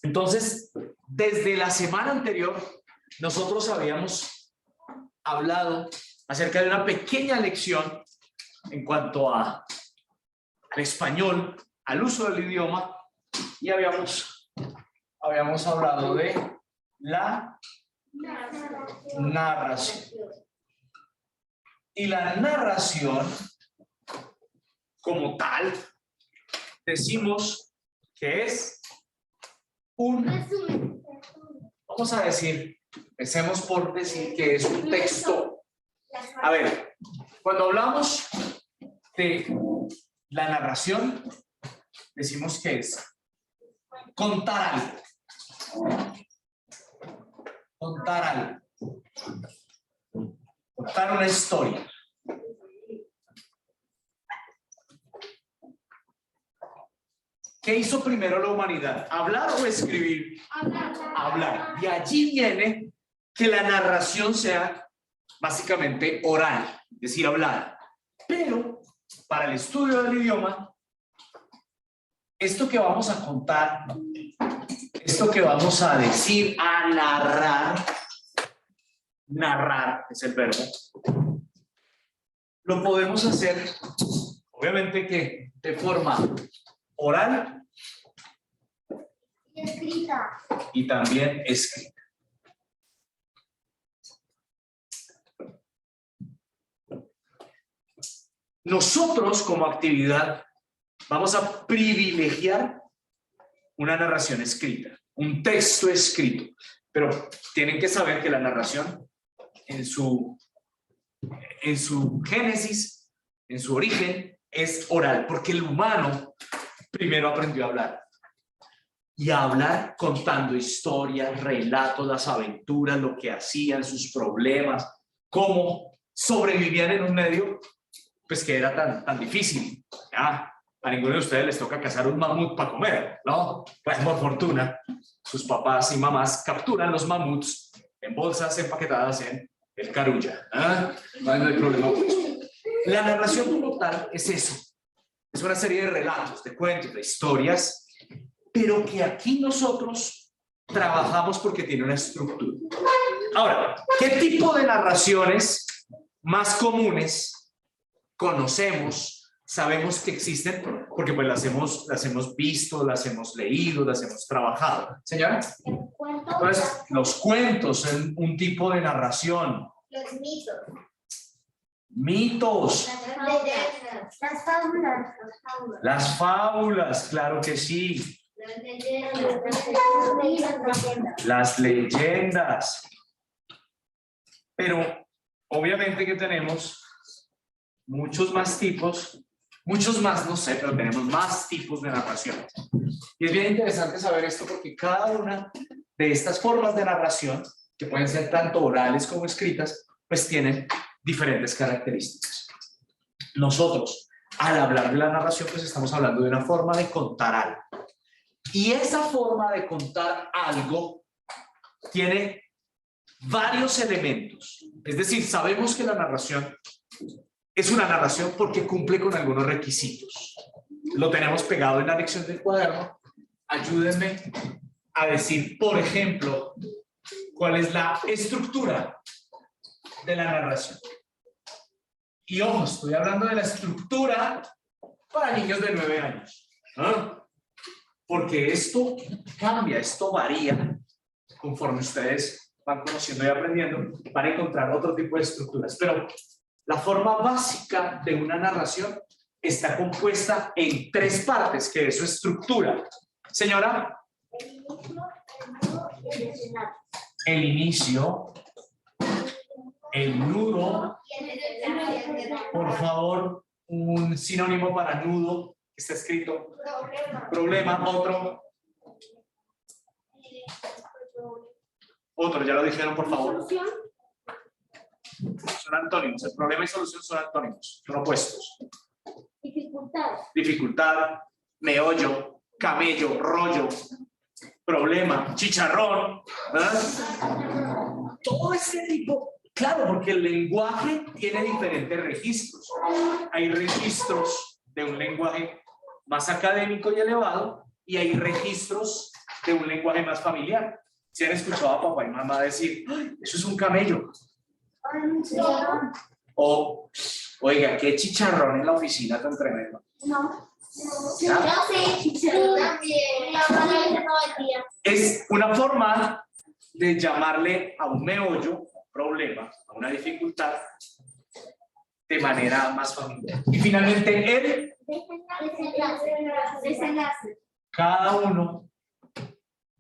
Entonces, desde la semana anterior, nosotros habíamos hablado acerca de una pequeña lección en cuanto al español, al uso del idioma, y habíamos hablado de la narración. Y la narración, como tal, decimos que es vamos a decir, empecemos por decir que es un texto. A ver, cuando hablamos de la narración, decimos que es contar algo. Contar algo. Contar una historia. ¿Qué hizo primero la humanidad? ¿Hablar o escribir? Hablar. De allí viene que la narración sea básicamente oral, es decir, hablar. Pero para el estudio del idioma, esto que vamos a contar, esto que vamos a decir, a narrar es el verbo, lo podemos hacer, obviamente que de forma oral y escrita. Y también escrita. Nosotros como actividad vamos a privilegiar una narración escrita, un texto escrito, pero tienen que saber que la narración en su génesis, en su origen, es oral, porque el humano primero aprendió a hablar. Y a hablar contando historias, relatos, las aventuras, lo que hacían, sus problemas, cómo sobrevivían en un medio, pues que era tan difícil. A ninguno de ustedes les toca cazar un mamut para comer, ¿no? Pues por fortuna, sus papás y mamás capturan los mamuts en bolsas empaquetadas en el Carulla. No hay problema por eso. La narración como tal es eso. Es una serie de relatos, de cuentos, de historias, pero que aquí nosotros trabajamos porque tiene una estructura. Ahora, ¿qué tipo de narraciones más comunes conocemos, sabemos que existen? Porque pues las hemos visto, las hemos leído, las hemos trabajado. ¿Señora? Entonces, los cuentos son un tipo de narración. Los mitos. Mitos. Las fábulas. Las fábulas, claro que sí. Las leyendas. Pero obviamente que tenemos muchos más tipos, muchos más, no sé, pero tenemos más tipos de narración. Y es bien interesante saber esto porque cada una de estas formas de narración, que pueden ser tanto orales como escritas, pues tienen diferentes características. Nosotros, al hablar de la narración, pues estamos hablando de una forma de contar algo. Y esa forma de contar algo tiene varios elementos. Es decir, sabemos que la narración es una narración porque cumple con algunos requisitos. Lo tenemos pegado en la lección del cuaderno. Ayúdenme a decir, por ejemplo, cuál es la estructura de la narración. Y ojo, estoy hablando de la estructura para niños de 9 años. ¿No? Porque esto cambia, esto varía conforme ustedes van conociendo y aprendiendo, van a encontrar otro tipo de estructuras. Pero la forma básica de una narración está compuesta en 3 partes, que es su estructura. Señora. El inicio, el nudo. Por favor, un sinónimo para nudo. Está escrito. Problema. Otro, ya lo dijeron, por favor. Son antónimos. El problema y solución son antónimos, son opuestos. Dificultad, meollo, camello, rollo, problema, chicharrón. ¿Verdad? Todo ese tipo, claro, porque el lenguaje tiene diferentes registros. Hay registros de un lenguaje más académico y elevado y hay registros de un lenguaje más familiar. Si han escuchado a papá y mamá decir, "Ay, eso es un camello", o oiga, qué chicharrón en la oficina tan tremendo. No. ¿Ya? Yo sí, también. Mi mamá lo dice todo el día. Es una forma de llamarle a un meollo, a un problema, a una dificultad, de manera más familiar. Y finalmente, el Desenlace. cada uno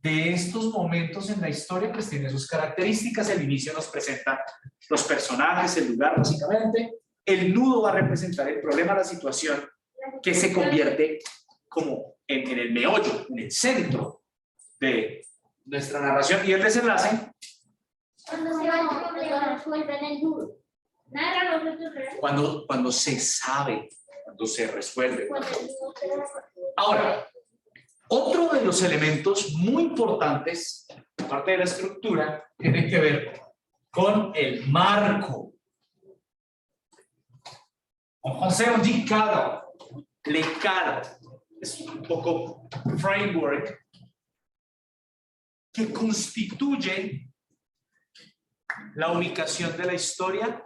de estos momentos en la historia pues tiene sus características. El inicio nos presenta los personajes, el lugar básicamente. El nudo va a representar el problema, la situación que se convierte como en el meollo, en el centro de nuestra narración. Y el desenlace, Cuando se va el problema, resuelven el nudo. Nada lo resuelve. cuando se sabe, cuando se resuelve. Ahora, otro de los elementos muy importantes, aparte de la estructura, tiene que ver con el marco. En français on dit cadre, le cadre, es un poco framework que constituye la ubicación de la historia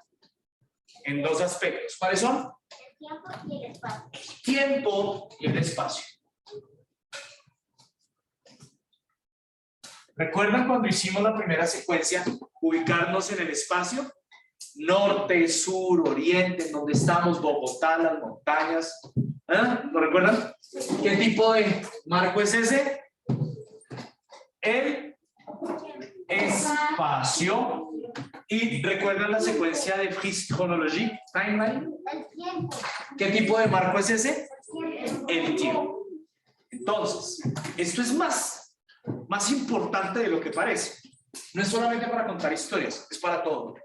en dos aspectos. ¿Cuáles son? El tiempo y el espacio. Tiempo y el espacio. ¿Recuerdan cuando hicimos la primera secuencia, ubicarnos en el espacio? Norte, sur, oriente, en donde estamos, Bogotá, las montañas. ¿Ah? ¿Lo recuerdan? ¿Qué tipo de marco es ese? El espacio. ¿Y recuerdan la secuencia de Frisch Chronologie, Timeline? El tiempo. ¿Qué tipo de marco es ese? El tiempo. El tiempo. Entonces, esto es más importante de lo que parece. No es solamente para contar historias, es para todo.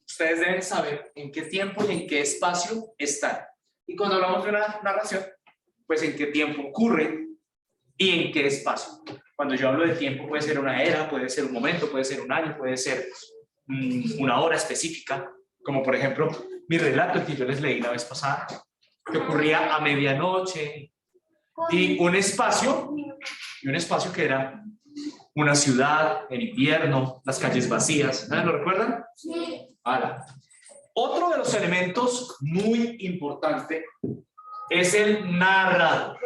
Ustedes deben saber en qué tiempo y en qué espacio están. Y cuando hablamos de una narración, pues en qué tiempo ocurre y en qué espacio. Cuando yo hablo de tiempo, puede ser una era, puede ser un momento, puede ser un año, puede ser una hora específica, como por ejemplo mi relato, el que yo les leí la vez pasada, que ocurría a medianoche, y un espacio que era una ciudad en invierno, las calles vacías. ¿Lo recuerdan? Sí. Ahora, otro de los elementos muy importante es el narrador.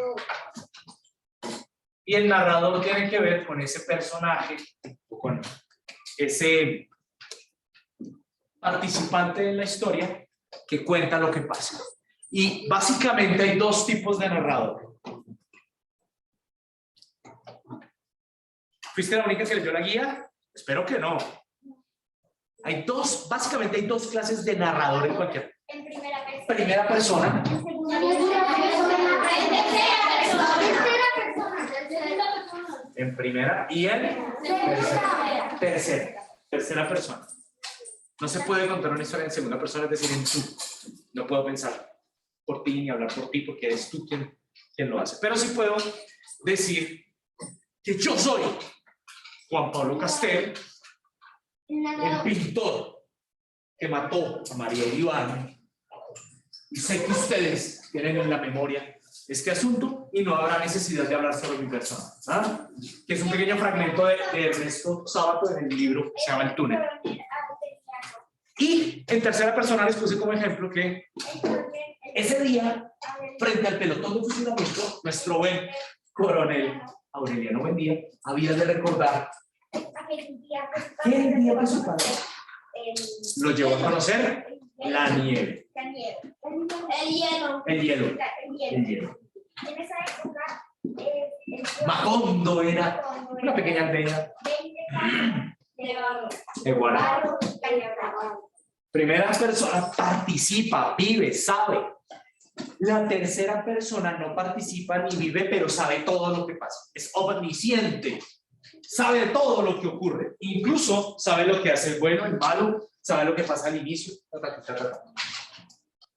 Y el narrador tiene que ver con ese personaje, o con ese participante de la historia que cuenta lo que pasa. Y básicamente hay dos tipos de narrador. ¿Fuiste la única que leyó la guía? Espero que no. Básicamente hay dos clases de narrador en cualquier. En primera persona. Primera persona. En segunda persona. En tercera persona. En primera y en tercera persona. No se puede contar una historia en segunda persona, es decir, en tú. No puedo pensar por ti ni hablar por ti porque eres tú quien lo hace. Pero sí puedo decir que yo soy Juan Pablo Castel, el pintor que mató a María Iván. Y sé que ustedes tienen en la memoria este asunto y no habrá necesidad de hablar sobre mi persona. ¿Ah? Que es un pequeño fragmento de Ernesto Sábato en el libro que se llama El túnel. Y en tercera persona les puse como ejemplo que ese día, frente al pelotón de fusilamiento, nuestro buen coronel Aureliano Buendía había de recordar que el día que su padre lo llevó a conocer la nieve. El hielo. En esa época, Macondo era una pequeña aldea de Guará. Primera persona participa, vive, sabe. La tercera persona no participa ni vive, pero sabe todo lo que pasa. Es omnisciente. Sabe todo lo que ocurre. Incluso sabe lo que hace el bueno, el malo, sabe lo que pasa al inicio.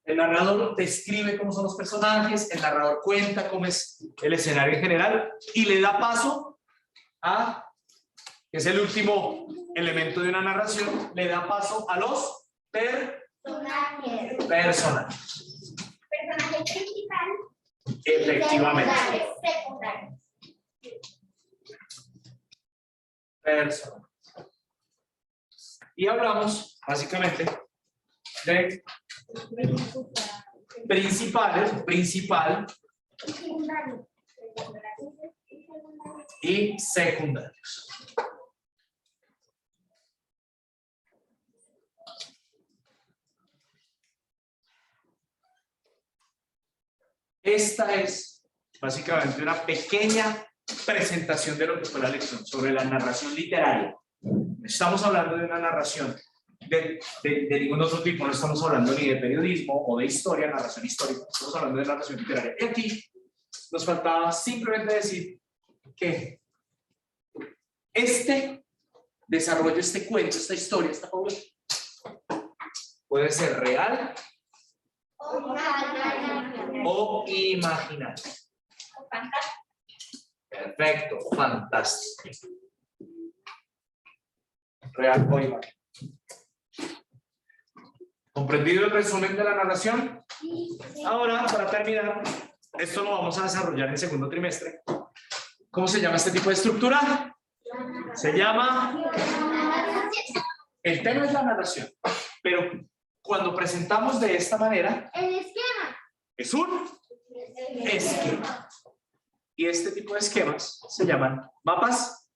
El narrador describe cómo son los personajes, el narrador cuenta cómo es el escenario en general y le da paso a, que es el último elemento de una narración, le da paso a los personajes. Personaje principal. Efectivamente. Secundarios. personales. Y hablamos básicamente de principal y secundarios. Esta es básicamente una pequeña presentación de lo que fue la lección sobre la narración literaria. Estamos hablando de una narración de ningún otro tipo, no estamos hablando ni de periodismo o de historia, narración histórica, estamos hablando de narración literaria. Y aquí nos faltaba simplemente decir que este desarrollo, este cuento, esta historia, esta fábula, puede ser real o imaginario. Perfecto, fantástico. Real o imaginario. ¿Comprendido el resumen de la narración? Ahora, para terminar, esto lo vamos a desarrollar en segundo trimestre. ¿Cómo se llama este tipo de estructura? Se llama... El tema es la narración, pero cuando presentamos de esta manera, El esquema. es un esquema. Y este tipo de esquemas se llaman mapas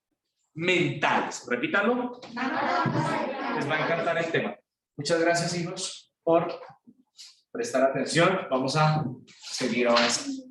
mentales. Repítanlo. Les va a encantar el tema. Muchas gracias, hijos, por prestar atención. Vamos a seguir avanzando.